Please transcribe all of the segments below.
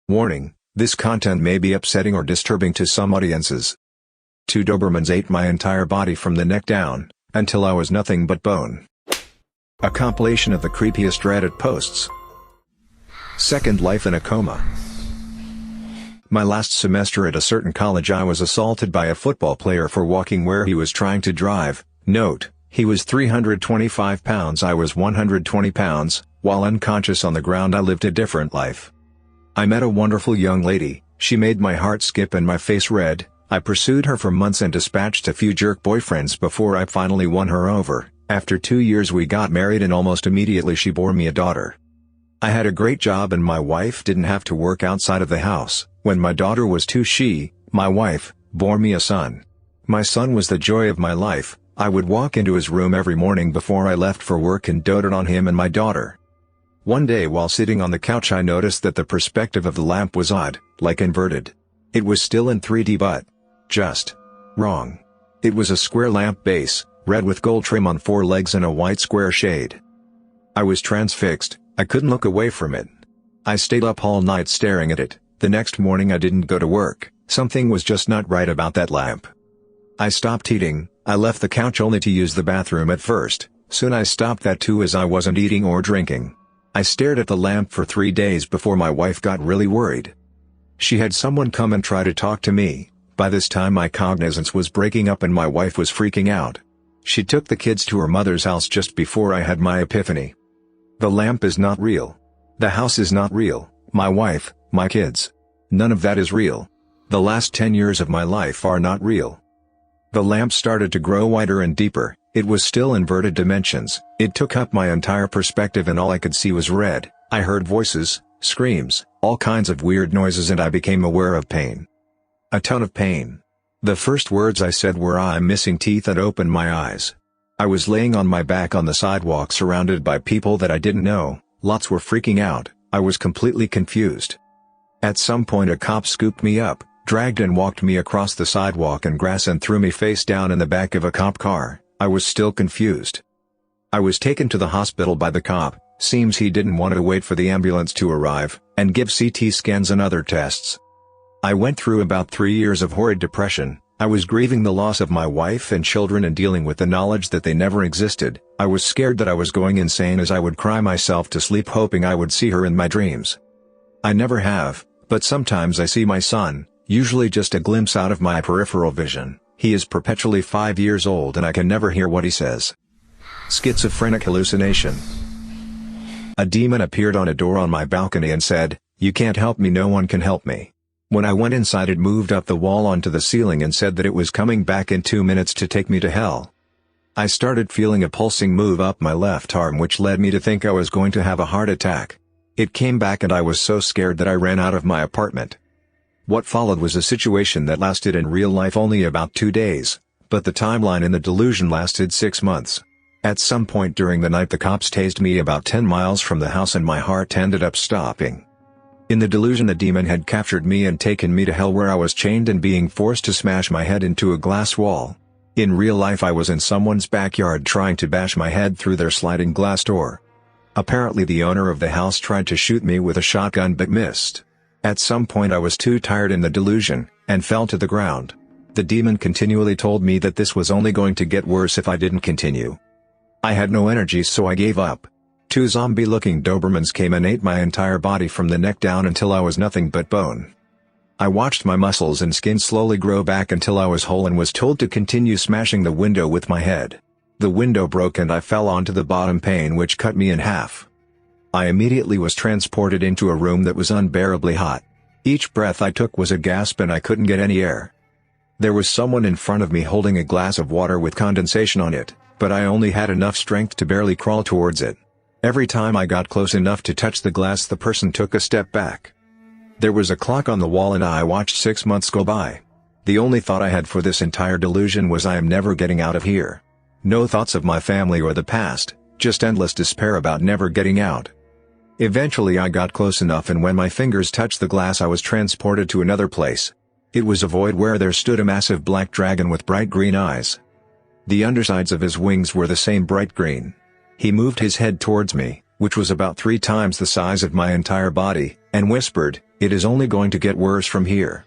Warning, this content may be upsetting or disturbing to some audiences. 2 Dobermans ate my entire body from the neck down, until I was nothing but bone. A compilation of the creepiest Reddit posts. Second life in a coma. My last semester at a certain college, I was assaulted by a football player for walking where he was trying to drive. Note, he was 325 pounds, I was 120 pounds, while unconscious on the ground I lived a different life. I met a wonderful young lady, she made my heart skip and my face red. I pursued her for months and dispatched a few jerk boyfriends before I finally won her over. After 2 years we got married and almost immediately she bore me a daughter. I had a great job and my wife didn't have to work outside of the house. When my daughter was 2, my wife, bore me a son. My son was the joy of my life. I would walk into his room every morning before I left for work and doted on him and my daughter. One day while sitting on the couch I noticed that the perspective of the lamp was odd, like inverted. It was still in 3D but just wrong. It was a square lamp base, red with gold trim on 4 legs and a white square shade. I was transfixed, I couldn't look away from it. I stayed up all night staring at it. The next morning I didn't go to work, something was just not right about that lamp. I stopped eating, I left the couch only to use the bathroom at first, soon I stopped that too as I wasn't eating or drinking. I stared at the lamp for 3 days before my wife got really worried. She had someone come and try to talk to me. By this time my cognizance was breaking up and my wife was freaking out. She took the kids to her mother's house just before I had my epiphany. The lamp is not real. The house is not real, my wife, my kids. None of that is real. The last 10 years of my life are not real. The lamp started to grow wider and deeper, it was still inverted dimensions, it took up my entire perspective and all I could see was red. I heard voices, screams, all kinds of weird noises and I became aware of pain. A ton of pain. The first words I said were "I'm missing teeth" and opened my eyes. I was laying on my back on the sidewalk surrounded by people that I didn't know, lots were freaking out, I was completely confused. At some point a cop scooped me up, dragged and walked me across the sidewalk and grass and threw me face down in the back of a cop car. I was still confused. I was taken to the hospital by the cop, seems he didn't want to wait for the ambulance to arrive, and give CT scans and other tests. I went through about 3 years of horrid depression. I was grieving the loss of my wife and children and dealing with the knowledge that they never existed. I was scared that I was going insane as I would cry myself to sleep hoping I would see her in my dreams. I never have, but sometimes I see my son, usually just a glimpse out of my peripheral vision. He is perpetually 5 years old and I can never hear what he says. Schizophrenic hallucination. A demon appeared on a door on my balcony and said, "You can't help me, no one can help me." When I went inside it moved up the wall onto the ceiling and said that it was coming back in 2 minutes to take me to hell. I started feeling a pulsing move up my left arm which led me to think I was going to have a heart attack. It came back and I was so scared that I ran out of my apartment. What followed was a situation that lasted in real life only about 2 days, but the timeline in the delusion lasted 6 months. At some point during the night the cops tased me about 10 miles from the house and my heart ended up stopping. In the delusion the demon had captured me and taken me to hell where I was chained and being forced to smash my head into a glass wall. In real life I was in someone's backyard trying to bash my head through their sliding glass door. Apparently the owner of the house tried to shoot me with a shotgun but missed. At some point I was too tired in the delusion, and fell to the ground. The demon continually told me that this was only going to get worse if I didn't continue. I had no energy so I gave up. 2 zombie-looking Dobermans came and ate my entire body from the neck down until I was nothing but bone. I watched my muscles and skin slowly grow back until I was whole and was told to continue smashing the window with my head. The window broke and I fell onto the bottom pane which cut me in half. I immediately was transported into a room that was unbearably hot. Each breath I took was a gasp and I couldn't get any air. There was someone in front of me holding a glass of water with condensation on it, but I only had enough strength to barely crawl towards it. Every time I got close enough to touch the glass the person took a step back. There was a clock on the wall and I watched 6 months go by. The only thought I had for this entire delusion was I am never getting out of here. No thoughts of my family or the past, just endless despair about never getting out. Eventually I got close enough and when my fingers touched the glass I was transported to another place. It was a void where there stood a massive black dragon with bright green eyes. The undersides of his wings were the same bright green. He moved his head towards me, which was about 3 times the size of my entire body, and whispered, "It is only going to get worse from here."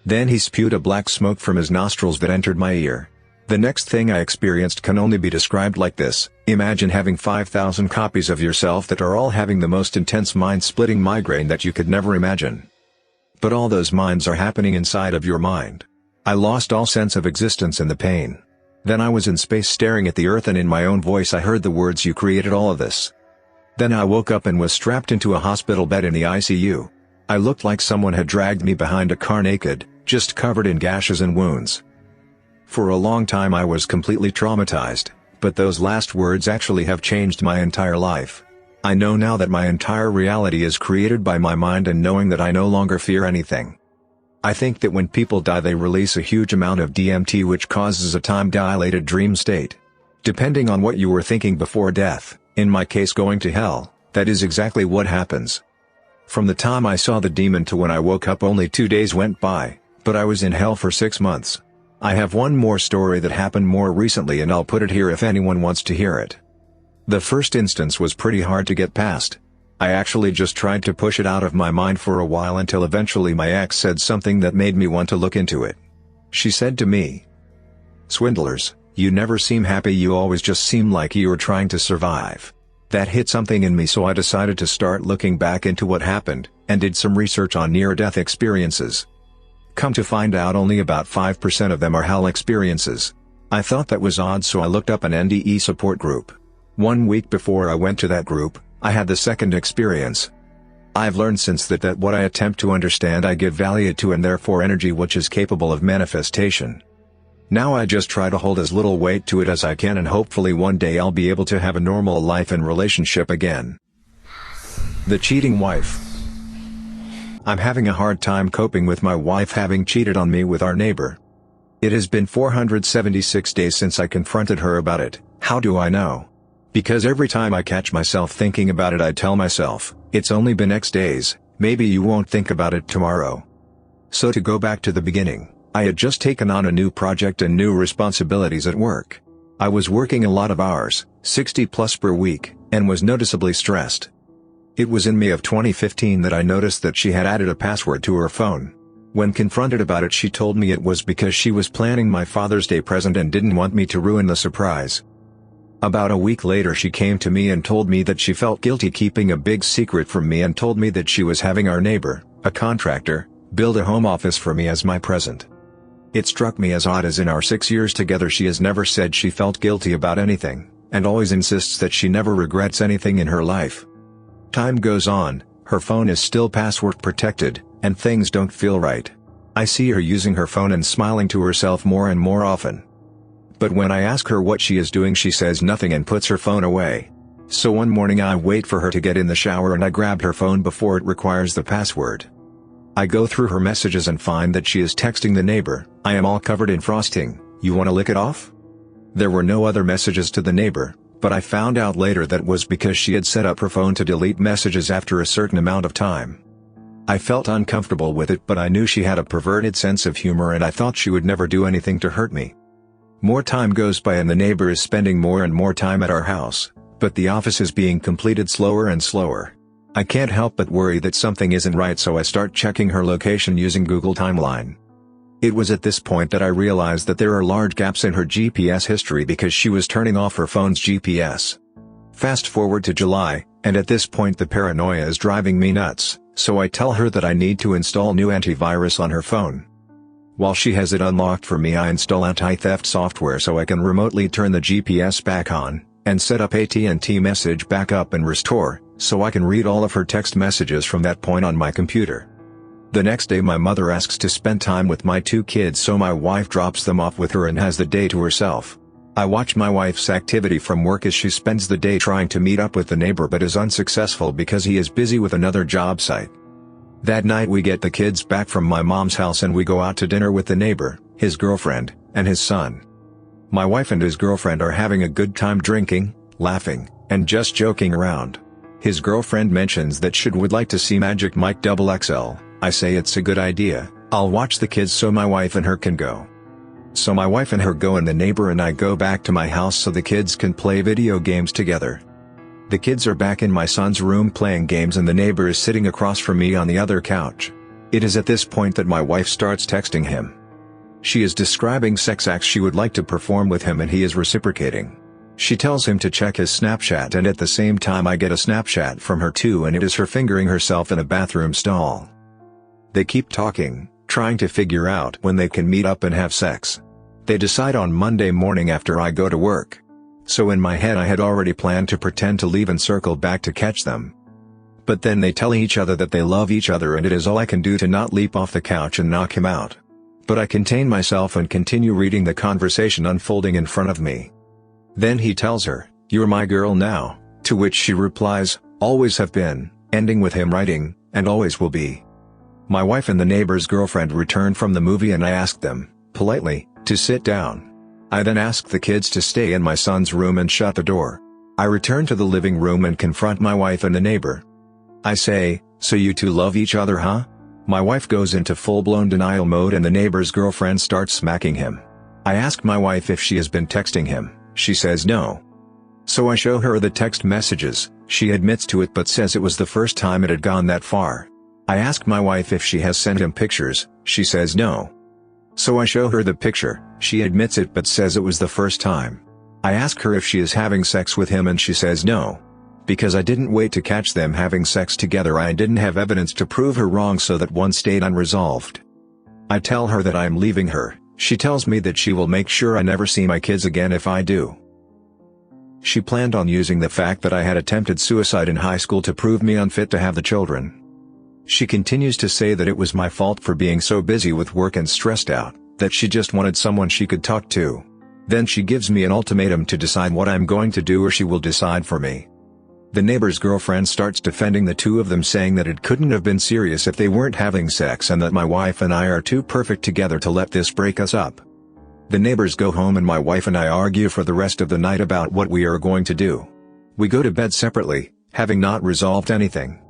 Then he spewed a black smoke from his nostrils that entered my ear. The next thing I experienced can only be described like this: imagine having 5,000 copies of yourself that are all having the most intense mind-splitting migraine that you could never imagine. But all those minds are happening inside of your mind. I lost all sense of existence in the pain. Then I was in space staring at the earth, and in my own voice I heard the words, "You created all of this." Then I woke up and was strapped into a hospital bed in the ICU. I looked like someone had dragged me behind a car naked, just covered in gashes and wounds. For a long time I was completely traumatized, but those last words actually have changed my entire life. I know now that my entire reality is created by my mind, and knowing that I no longer fear anything. I think that when people die they release a huge amount of DMT, which causes a time-dilated dream state. Depending on what you were thinking before death, in my case going to hell, that is exactly what happens. From the time I saw the demon to when I woke up only 2 days went by, but I was in hell for 6 months. I have one more story that happened more recently, and I'll put it here if anyone wants to hear it. The first instance was pretty hard to get past. I actually just tried to push it out of my mind for a while until eventually my ex said something that made me want to look into it. She said to me, "Swindlers, you never seem happy, you always just seem like you're trying to survive." That hit something in me, so I decided to start looking back into what happened, and did some research on near-death experiences. Come to find out only about 5% of them are hell experiences. I thought that was odd, so I looked up an NDE support group. 1 week before I went to that group, I had the second experience. I've learned since that what I attempt to understand I give value to, and therefore energy which is capable of manifestation. Now I just try to hold as little weight to it as I can, and hopefully one day I'll be able to have a normal life and relationship again. The cheating wife. I'm having a hard time coping with my wife having cheated on me with our neighbor. It has been 476 days since I confronted her about it. How do I know? Because every time I catch myself thinking about it I tell myself, it's only been X days, maybe you won't think about it tomorrow. So to go back to the beginning, I had just taken on a new project and new responsibilities at work. I was working a lot of hours, 60 plus per week, and was noticeably stressed. It was in May of 2015 that I noticed that she had added a password to her phone. When confronted about it, she told me it was because she was planning my Father's Day present and didn't want me to ruin the surprise. About a week later she came to me and told me that she felt guilty keeping a big secret from me, and told me that she was having our neighbor, a contractor, build a home office for me as my present. It struck me as odd, as in our 6 years together she has never said she felt guilty about anything, and always insists that she never regrets anything in her life. Time goes on, her phone is still password protected, and things don't feel right. I see her using her phone and smiling to herself more and more often. But when I ask her what she is doing she says nothing and puts her phone away. So one morning I wait for her to get in the shower and I grab her phone before it requires the password. I go through her messages and find that she is texting the neighbor, "I am all covered in frosting, you wanna lick it off?" There were no other messages to the neighbor, but I found out later that was because she had set up her phone to delete messages after a certain amount of time. I felt uncomfortable with it, but I knew she had a perverted sense of humor and I thought she would never do anything to hurt me. More time goes by and the neighbor is spending more and more time at our house, but the office is being completed slower and slower. I can't help but worry that something isn't right, so I start checking her location using Google Timeline. It was at this point that I realized that there are large gaps in her GPS history because she was turning off her phone's GPS. Fast forward to July, and at this point the paranoia is driving me nuts, so I tell her that I need to install new antivirus on her phone. While she has it unlocked for me, I install anti-theft software so I can remotely turn the GPS back on, and set up AT&T message backup and restore, so I can read all of her text messages from that point on my computer. The next day my mother asks to spend time with my 2 kids, so my wife drops them off with her and has the day to herself. I watch my wife's activity from work as she spends the day trying to meet up with the neighbor but is unsuccessful because he is busy with another job site. That night we get the kids back from my mom's house and we go out to dinner with the neighbor, his girlfriend, and his son. My wife and his girlfriend are having a good time drinking, laughing, and just joking around. His girlfriend mentions that she would like to see Magic Mike XXL. I say it's a good idea, I'll watch the kids so my wife and her can go. So my wife and her go and the neighbor and I go back to my house so the kids can play video games together. The kids are back in my son's room playing games and the neighbor is sitting across from me on the other couch. It is at this point that my wife starts texting him. She is describing sex acts she would like to perform with him and he is reciprocating. She tells him to check his Snapchat and at the same time I get a Snapchat from her too and it is her fingering herself in a bathroom stall. They keep talking, trying to figure out when they can meet up and have sex. They decide on Monday morning after I go to work. So in my head I had already planned to pretend to leave and circle back to catch them. But then they tell each other that they love each other and it is all I can do to not leap off the couch and knock him out. But I contain myself and continue reading the conversation unfolding in front of me. Then he tells her, "You're my girl now," to which she replies, "Always have been," ending with him writing, "and always will be." My wife and the neighbor's girlfriend return from the movie and I ask them, politely, to sit down. I then ask the kids to stay in my son's room and shut the door. I return to the living room and confront my wife and the neighbor. I say, "So you two love each other, huh?" My wife goes into full-blown denial mode and the neighbor's girlfriend starts smacking him. I ask my wife if she has been texting him. She says no. So I show her the text messages. She admits to it but says it was the first time it had gone that far. I ask my wife if she has sent him pictures. She says no. So I show her the picture. She admits it but says it was the first time. I ask her if she is having sex with him and she says no. Because I didn't wait to catch them having sex together, I didn't have evidence to prove her wrong, so that one stayed unresolved. I tell her that I am leaving her. She tells me that she will make sure I never see my kids again if I do. She planned on using the fact that I had attempted suicide in high school to prove me unfit to have the children. She continues to say that it was my fault for being so busy with work and stressed out, that she just wanted someone she could talk to. Then she gives me an ultimatum to decide what I'm going to do or she will decide for me. The neighbor's girlfriend starts defending the two of them, saying that it couldn't have been serious if they weren't having sex and that my wife and I are too perfect together to let this break us up. The neighbors go home and my wife and I argue for the rest of the night about what we are going to do. We go to bed separately, having not resolved anything.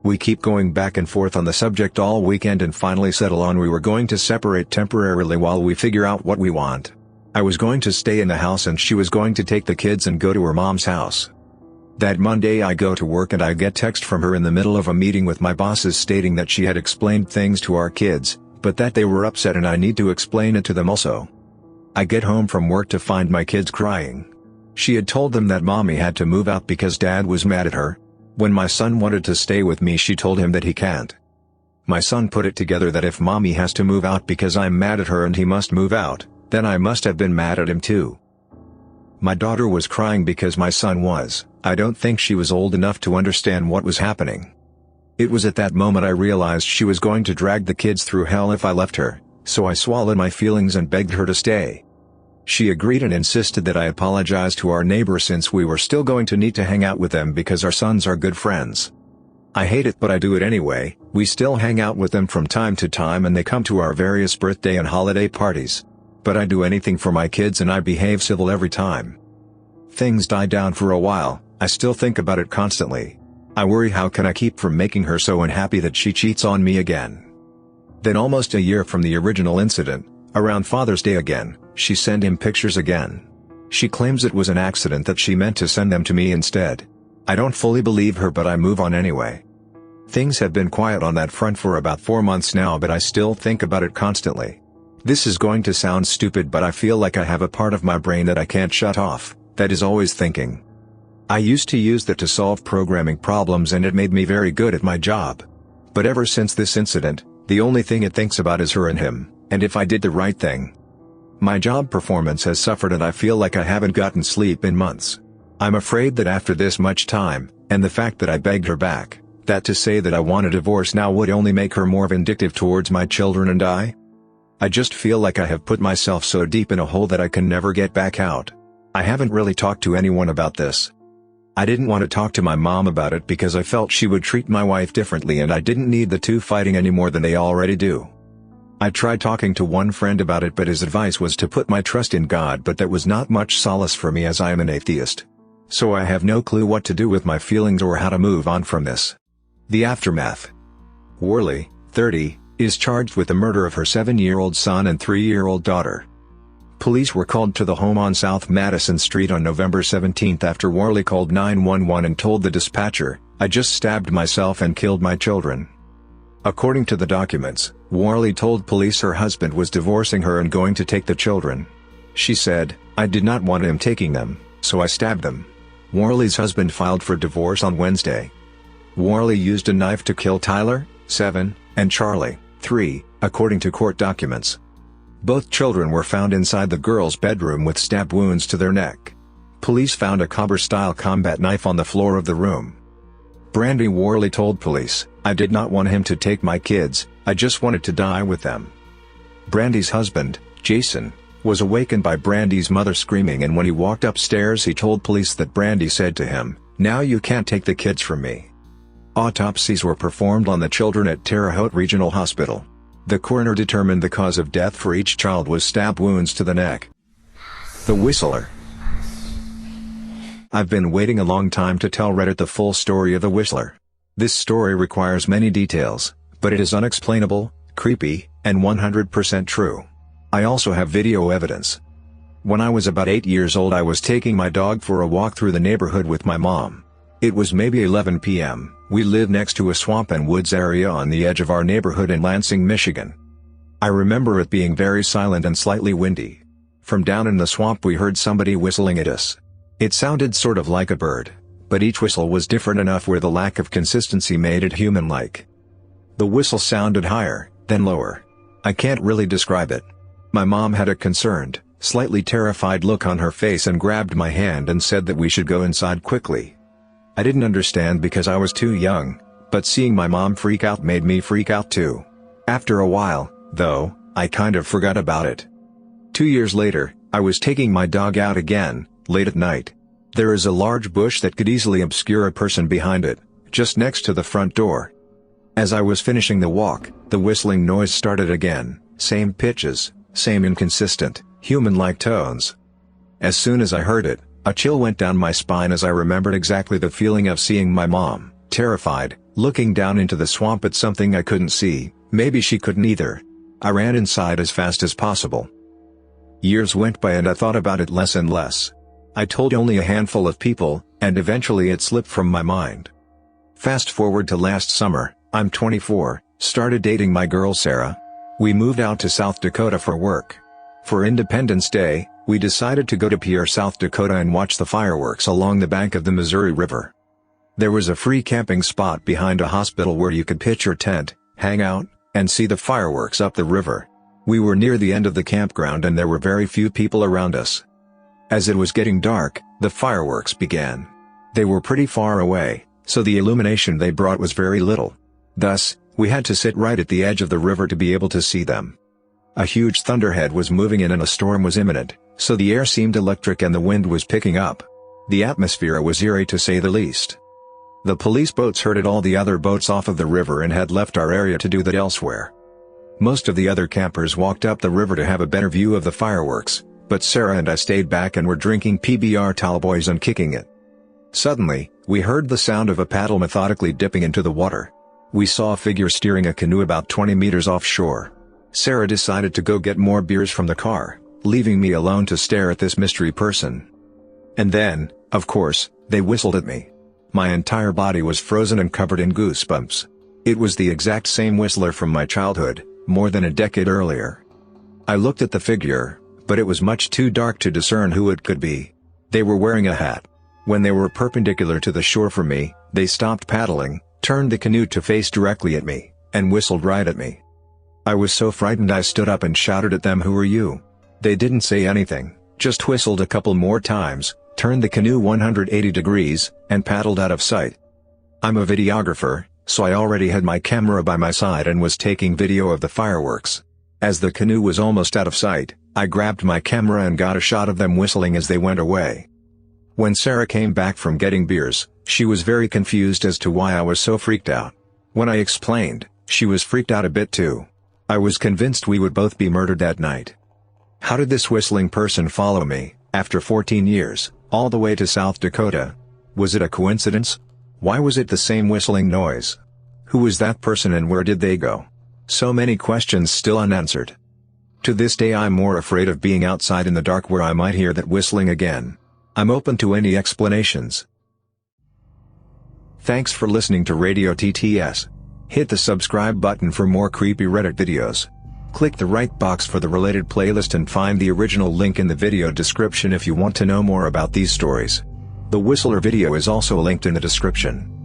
We keep going back and forth on the subject all weekend and finally settle on we were going to separate temporarily while we figure out what we want. I was going to stay in the house and she was going to take the kids and go to her mom's house. That Monday I go to work and I get text from her in the middle of a meeting with my bosses stating that she had explained things to our kids, but that they were upset and I need to explain it to them also. I get home from work to find my kids crying. She had told them that mommy had to move out because dad was mad at her. When my son wanted to stay with me, she told him that he can't. My son put it together that if mommy has to move out because I'm mad at her and he must move out, then I must have been mad at him too. My daughter was crying because my son was. I don't think she was old enough to understand what was happening. It was at that moment I realized she was going to drag the kids through hell if I left her, so I swallowed my feelings and begged her to stay. She agreed and insisted that I apologize to our neighbor since we were still going to need to hang out with them because our sons are good friends. I hate it but I do it anyway. We still hang out with them from time to time and they come to our various birthday and holiday parties. But I do anything for my kids and I behave civil every time. Things die down for a while. I still think about it constantly. I worry how can I keep from making her so unhappy that she cheats on me again. Then almost a year from the original incident, around Father's Day again, she sent him pictures again. She claims it was an accident, that she meant to send them to me instead. I don't fully believe her but I move on anyway. Things have been quiet on that front for about 4 months now but I still think about it constantly. This is going to sound stupid but I feel like I have a part of my brain that I can't shut off, that is always thinking. I used to use that to solve programming problems and it made me very good at my job. But ever since this incident, the only thing it thinks about is her and him, and if I did the right thing. My job performance has suffered and I feel like I haven't gotten sleep in months. I'm afraid that after this much time, and the fact that I begged her back, that to say that I want a divorce now would only make her more vindictive towards my children and I just feel like I have put myself so deep in a hole that I can never get back out. I haven't really talked to anyone about this. I didn't want to talk to my mom about it because I felt she would treat my wife differently and I didn't need the two fighting any more than they already do. I tried talking to one friend about it but his advice was to put my trust in God, but that was not much solace for me as I am an atheist. So I have no clue what to do with my feelings or how to move on from this. The aftermath. Worley, 30, is charged with the murder of her 7-year-old son and 3-year-old daughter. Police were called to the home on South Madison Street on November 17 after Worley called 911 and told the dispatcher, "I just stabbed myself and killed my children." According to the documents, Worley told police her husband was divorcing her and going to take the children. She said, "I did not want him taking them, so I stabbed them." Worley's husband filed for divorce on Wednesday. Worley used a knife to kill Tyler, 7, and Charlie, 3, according to court documents. Both children were found inside the girls' bedroom with stab wounds to their neck. Police found a Cobber-style combat knife on the floor of the room. Brandy Worley told police, "I did not want him to take my kids, I just wanted to die with them." Brandy's husband, Jason, was awakened by Brandy's mother screaming, and when he walked upstairs he told police that Brandy said to him, "Now you can't take the kids from me." Autopsies were performed on the children at Terre Haute Regional Hospital. The coroner determined the cause of death for each child was stab wounds to the neck. The Whistler. I've been waiting a long time to tell Reddit the full story of the Whistler. This story requires many details, but it is unexplainable, creepy, and 100% true. I also have video evidence. When I was about 8 years old, I was taking my dog for a walk through the neighborhood with my mom. It was maybe 11 p.m. We live next to a swamp and woods area on the edge of our neighborhood in Lansing, Michigan. I remember it being very silent and slightly windy. From down in the swamp we heard somebody whistling at us. It sounded sort of like a bird, but each whistle was different enough where the lack of consistency made it human-like. The whistle sounded higher, then lower. I can't really describe it. My mom had a concerned, slightly terrified look on her face and grabbed my hand and said that we should go inside quickly. I didn't understand because I was too young, but seeing my mom freak out made me freak out too. After a while, though, I kind of forgot about it. 2 years later, I was taking my dog out again, late at night. There is a large bush that could easily obscure a person behind it, just next to the front door. As I was finishing the walk, the whistling noise started again, same pitches, same inconsistent, human-like tones. As soon as I heard it, a chill went down my spine as I remembered exactly the feeling of seeing my mom, terrified, looking down into the swamp at something I couldn't see. Maybe she couldn't either. I ran inside as fast as possible. Years went by and I thought about it less and less. I told only a handful of people, and eventually it slipped from my mind. Fast forward to last summer, I'm 24, started dating my girl Sarah. We moved out to South Dakota for work. For Independence Day, we decided to go to Pierre, South Dakota and watch the fireworks along the bank of the Missouri River. There was a free camping spot behind a hospital where you could pitch your tent, hang out, and see the fireworks up the river. We were near the end of the campground and there were very few people around us. As it was getting dark, the fireworks began. They were pretty far away, so the illumination they brought was very little. Thus, we had to sit right at the edge of the river to be able to see them. A huge thunderhead was moving in and a storm was imminent, so the air seemed electric and the wind was picking up. The atmosphere was eerie to say the least. The police boats herded all the other boats off of the river and had left our area to do that elsewhere. Most of the other campers walked up the river to have a better view of the fireworks, but Sarah and I stayed back and were drinking PBR Tallboys and kicking it. Suddenly, we heard the sound of a paddle methodically dipping into the water. We saw a figure steering a canoe about 20 meters offshore. Sarah decided to go get more beers from the car, leaving me alone to stare at this mystery person. And then, of course, they whistled at me. My entire body was frozen and covered in goosebumps. It was the exact same whistler from my childhood, more than a decade earlier. I looked at the figure, but it was much too dark to discern who it could be. They were wearing a hat. When they were perpendicular to the shore from me, they stopped paddling, turned the canoe to face directly at me, and whistled right at me. I was so frightened I stood up and shouted at them, "Who are you?" They didn't say anything, just whistled a couple more times, turned the canoe 180 degrees, and paddled out of sight. I'm a videographer, so I already had my camera by my side and was taking video of the fireworks. As the canoe was almost out of sight, I grabbed my camera and got a shot of them whistling as they went away. When Sarah came back from getting beers, she was very confused as to why I was so freaked out. When I explained, she was freaked out a bit too. I was convinced we would both be murdered that night. How did this whistling person follow me, after 14 years, all the way to South Dakota? Was it a coincidence? Why was it the same whistling noise? Who was that person and where did they go? So many questions still unanswered. To this day I'm more afraid of being outside in the dark where I might hear that whistling again. I'm open to any explanations. Thanks for listening to Radio TTS. Hit the subscribe button for more creepy Reddit videos. Click the right box for the related playlist and find the original link in the video description if you want to know more about these stories. The Whistler video is also linked in the description.